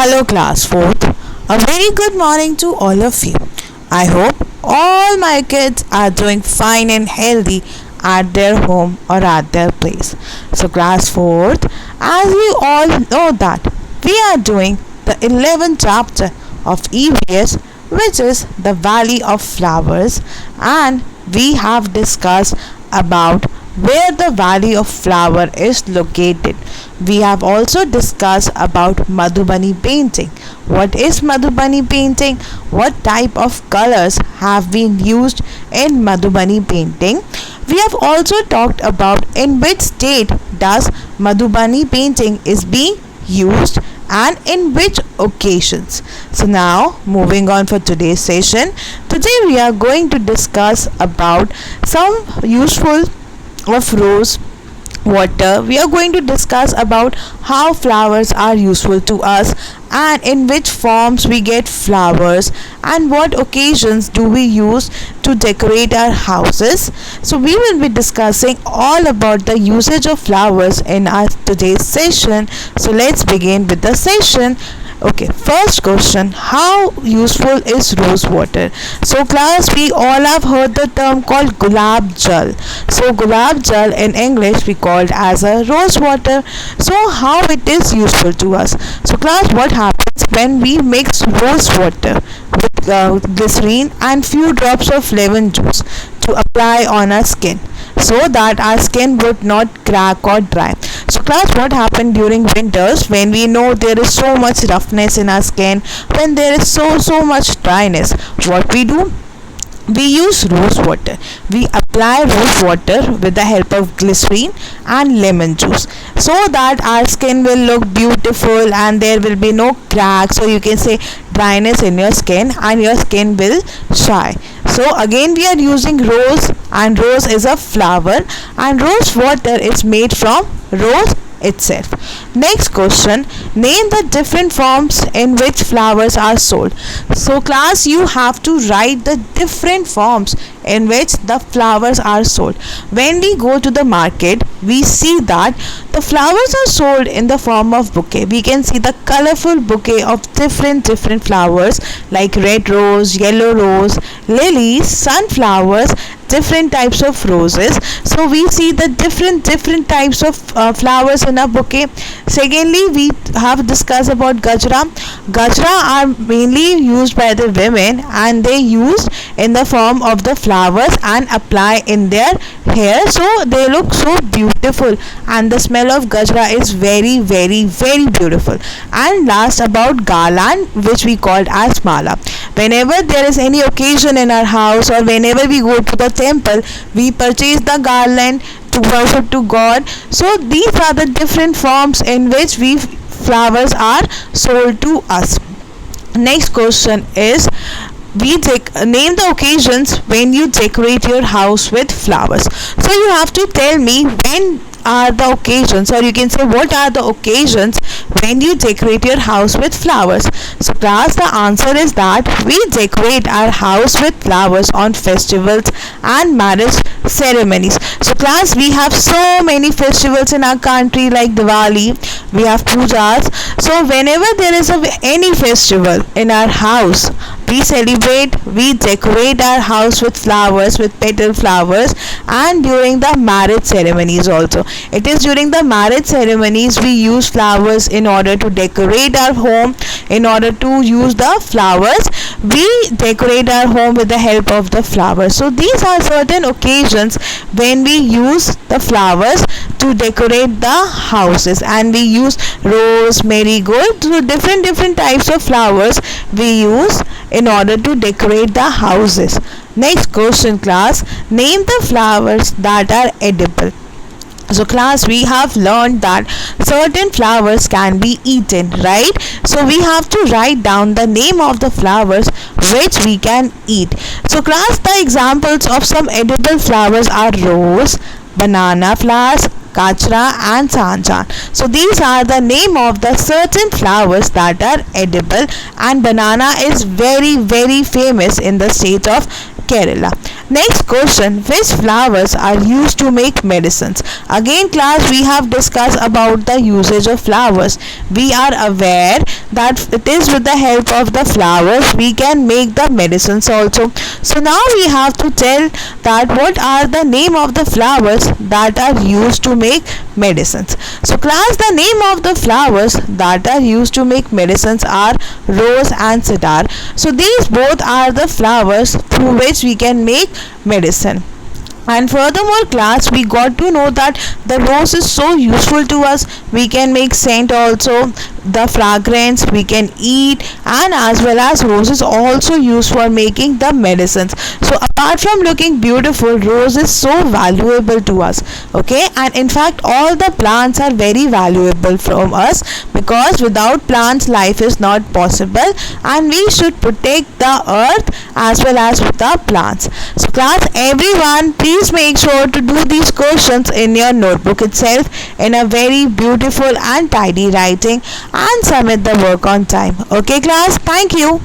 Hello, class 4th. A very good morning to all of you. I hope all my kids are doing fine and healthy at their home or at their place. So, class 4th, as we all know that we are doing the 11th chapter of EVS, which is the Valley of Flowers, and we have discussed about where the Valley of Flower is located. We have also discussed about Madhubani painting. What is Madhubani painting? What type of colors have been used in Madhubani painting? We have also talked about in which state does Madhubani painting is being used and in which occasions. So now moving on for today's session. Today we are going to discuss about some useful of rose water. We are going to discuss about how flowers are useful to us and in which forms we get flowers and what occasions do we use to decorate our houses. So we will be discussing all about the usage of flowers in our today's session. So let's begin with the session. Okay, first question, how useful is rose water? So class, we all have heard the term called gulab jal. So gulab jal in English we called as a rose water. So how it is useful to us? So class, what happens when we mix rose water with glycerine and few drops of lemon juice to apply on our skin so that our skin would not crack or dry. So class, what happened during winters when we know there is so much roughness in our skin, when there is so much dryness, what we do? We use rose water. We apply rose water with the help of glycerine and lemon juice so that our skin will look beautiful and there will be no cracks, or you can say dryness in your skin, and your skin will shine. So again we are using rose, and rose is a flower, and rose water is made from rose itself. Next question, name the different forms in which flowers are sold. So class, you have to write the different forms in which the flowers are sold. When we go to the market, we see that the flowers are sold in the form of bouquet. We can see the colorful bouquet of different flowers like red rose, yellow rose, lilies, sunflowers, different types of roses. So we see the different types of flowers in a bouquet. Secondly, we have discussed about gajra. Gajra are mainly used by the women, and they use in the form of the flowers and apply in their hair, so they look so beautiful, and the smell of gajra is very beautiful. And last, about garland, which we called as mala. Whenever there is any occasion in our house or whenever we go to the temple, we purchase the garland to worship to God. So these are the different forms in which flowers are sold to us. Next question is, name the occasions when you decorate your house with flowers. So you have to tell me when are the occasions, or you can say what are the occasions when you decorate your house with flowers. So class, the answer is that we decorate our house with flowers on festivals and marriage ceremonies. So class, we have so many festivals in our country like Diwali, we have pujas. So whenever there is any festival in our house, we celebrate, we decorate our house with flowers, with petal flowers, and during the marriage ceremonies also. It is during the marriage ceremonies we use flowers in order to decorate our home. In order to use the flowers, we decorate our home with the help of the flowers. So these are certain occasions when we use the flowers to decorate the houses, and we use rose, marigold, so different types of flowers we use in order to decorate the houses. Next question class, name the flowers that are edible. So class, we have learned that certain flowers can be eaten, right? So we have to write down the name of the flowers which we can eat. So class, the examples of some edible flowers are rose, banana flowers, kachra and sanjan. So these are the name of the certain flowers that are edible, and banana is very famous in the state of Kerala. Next question, which flowers are used to make medicines? Again class, we have discussed about the usage of flowers. We are aware that it is with the help of the flowers we can make the medicines also. So now we have to tell that what are the name of the flowers that are used to make medicines. So class, the name of the flowers that are used to make medicines are rose and cedar. So these both are the flowers through which we can make medicine. And furthermore class, we got to know that the rose is so useful to us. We can make scent also, the fragrance we can eat, and as well as rose is also used for making the medicines. So apart from looking beautiful, rose is so valuable to us. Okay, and in fact all the plants are very valuable from us, because without plants life is not possible, and we should protect the earth as well as the plants. So class, everyone please make sure to do these questions in your notebook itself in a very beautiful and tidy writing, and submit the work on time. Okay class, thank you.